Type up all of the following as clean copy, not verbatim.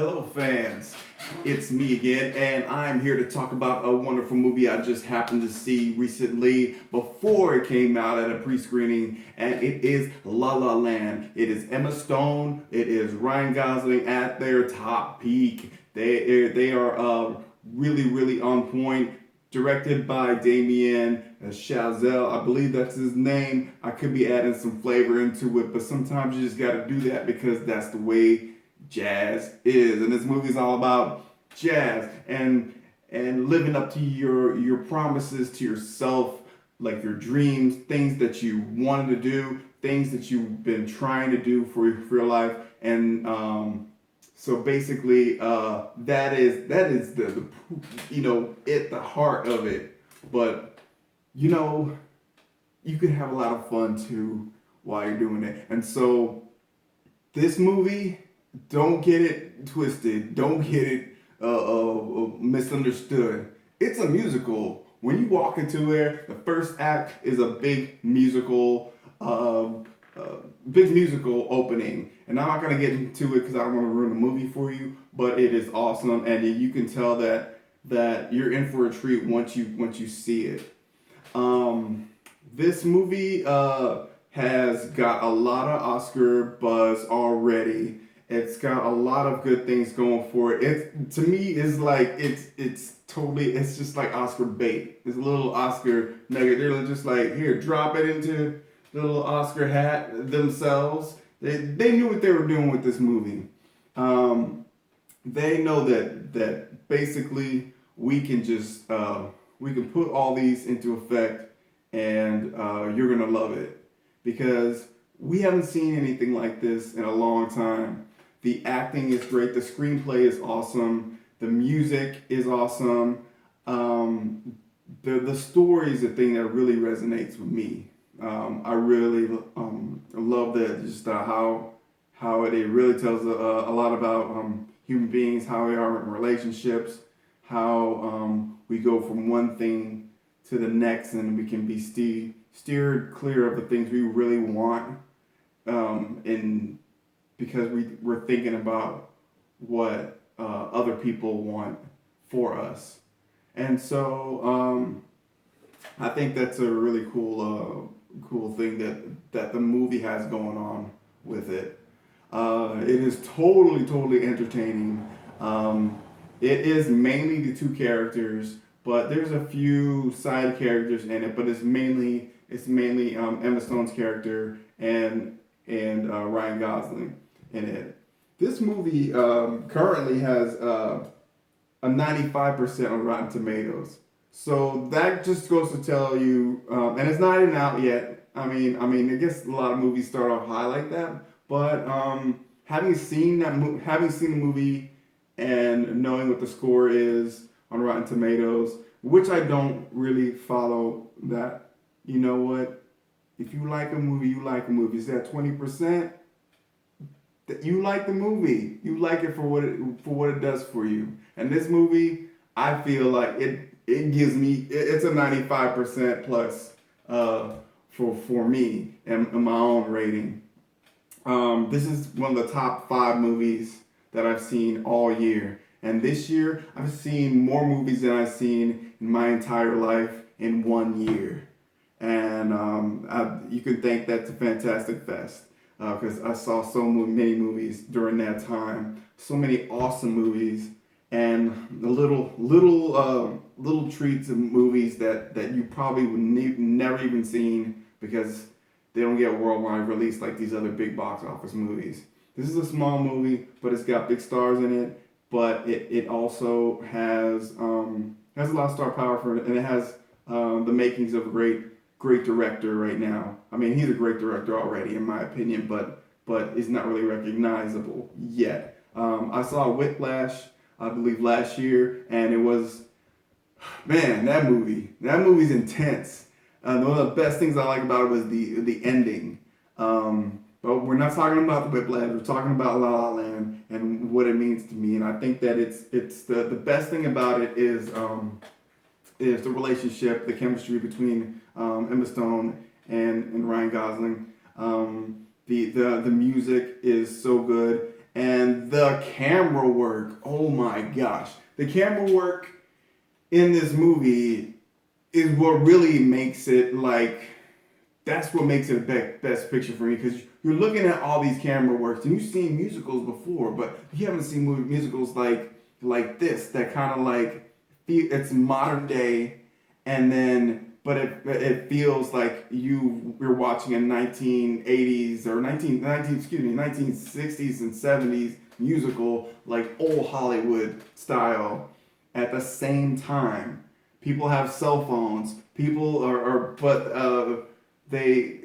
Hello, fans. It's me again, and I'm here to talk about a wonderful movie I just happened to see recently before it came out at a pre screening, and it is La La Land. It is Emma Stone, it is Ryan Gosling at their top peak. They are really, really on point. Directed by Damien Chazelle, I believe that's his name. I could be adding some flavor into it, but sometimes you just got to do that because that's the way jazz is. And this movie is all about jazz and living up to your promises to yourself, like your dreams, things that you wanted to do, things that you've been trying to do for your life. And so basically, that is the at the heart of it. But you know, you could have a lot of fun too while you're doing it. And so this movie, don't get it twisted. Don't get it misunderstood. It's a musical. When you walk into there, the first act is a big musical opening. And I'm not gonna get into it because I don't want to ruin the movie for you. But it is awesome, and you can tell that you're in for a treat once you see it. This movie has got a lot of Oscar buzz already. It's got a lot of good things going for it. It to me is like it's just like Oscar bait. It's a little Oscar nugget. They're just like, here, drop it into the little Oscar hat themselves. They knew what they were doing with this movie. They know that basically we can put all these into effect, and you're gonna love it because we haven't seen anything like this in a long time. The acting is great. The screenplay is awesome. The music is awesome. The story is the thing that really resonates with me. I really love that just how it really tells a lot about human beings, how we are in relationships, how we go from one thing to the next, and we can be steered clear of the things we really want, and because we're thinking about what other people want for us. And so I think that's a really cool thing that the movie has going on with it. It is totally entertaining. It is mainly the two characters, but there's a few side characters in it. But it's mainly Emma Stone's character and Ryan Gosling in it. This movie currently has a 95% on Rotten Tomatoes. So that just goes to tell you, and it's not even out yet. I guess a lot of movies start off high like that, but having seen the movie and knowing what the score is on Rotten Tomatoes, which I don't really follow that. You know what? If you like a movie, you like a movie. It's at 20%. You like the movie. You like it for what it does for you. And this movie, I feel like it gives me it's a 95% plus for me and my own rating. This is one of the top 5 movies that I've seen all year. And this year, I've seen more movies than I've seen in my entire life in 1 year. And you can thank that to Fantastic Fest because I saw so many movies during that time. So many awesome movies and the little treats of movies that you probably would never even seen because they don't get worldwide release like these other big box office movies. This is a small movie, but it's got big stars in it. But it also has a lot of star power for it, and it has the makings of a great director right now. I mean, he's a great director already, in my opinion, but is not really recognizable yet. I saw Whiplash, I believe, last year, and it was, man, that movie's intense. One of the best things I like about it was the ending. But we're not talking about the Whiplash. We're talking about La La Land and what it means to me. And I think that it's the best thing about it is the relationship, the chemistry between Emma Stone and Ryan Gosling. The music is so good, and the camera work. Oh my gosh, the camera work in this movie is what really makes it like. That's what makes it a best picture for me, because you're looking at all these camera works and you've seen musicals before, but you haven't seen musicals like this that kind of like it's modern day, and then but it feels like you're watching a 1980s or 1960s and 70s musical, like old Hollywood style. At the same time, people have cell phones. People they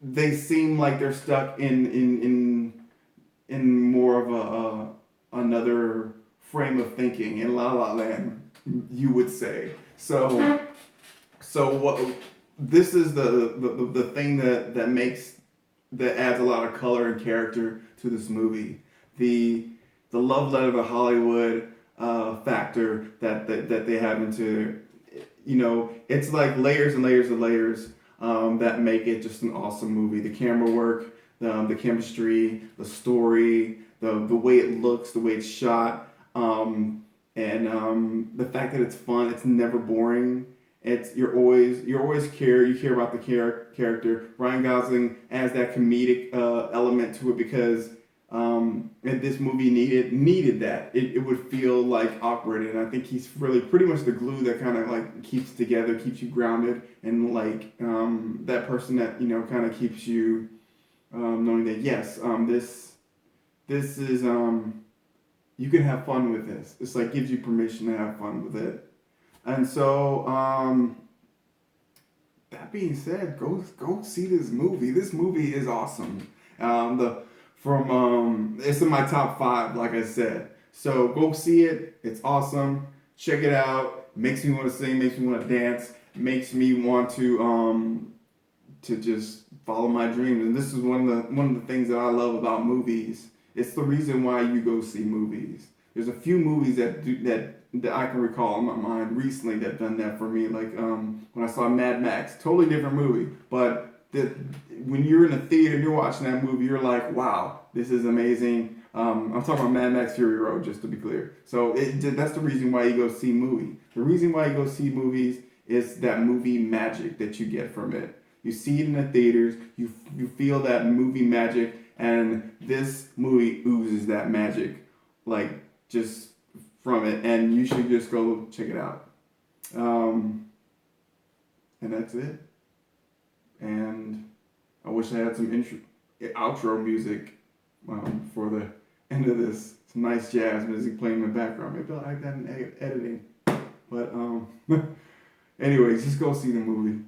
they seem like they're stuck in more of another frame of thinking in La La Land, you would say. So what this is the thing that adds a lot of color and character to this movie. The love letter to Hollywood factor that they have into, it's like layers and layers and layers that make it just an awesome movie. The camera work, the chemistry, the story, the way it looks, the way it's shot, and the fact that it's fun. It's never boring. You care about the character. Ryan Gosling adds that comedic element to it, because this movie needed that. It would feel like awkward, and I think he's really pretty much the glue that kind of like keeps together, keeps you grounded, and like that person that kind of keeps you knowing that yes, this is you can have fun with this. It's like gives you permission to have fun with it. And so, that being said, go see this movie. This movie is awesome. It's in my top 5, like I said. So go see it. It's awesome. Check it out. Makes me want to sing. Makes me want to dance. Makes me want to just follow my dreams. And this is one of the things that I love about movies. It's the reason why you go see movies. There's a few movies that I can recall in my mind recently that done that for me. Like when I saw Mad Max, totally different movie, but when you're in a theater and you're watching that movie, you're like, wow, this is amazing. I'm talking about Mad Max Fury Road, just to be clear. So that's the reason why you go see movie. The reason why you go see movies is that movie magic that you get from it. You see it in the theaters, you feel that movie magic, and this movie oozes that magic, like just from it, and you should just go check it out. And that's it. And I wish I had some outro music for the end of this. Some nice jazz music playing in the background. Maybe I'll add that in editing. But anyways, just go see the movie.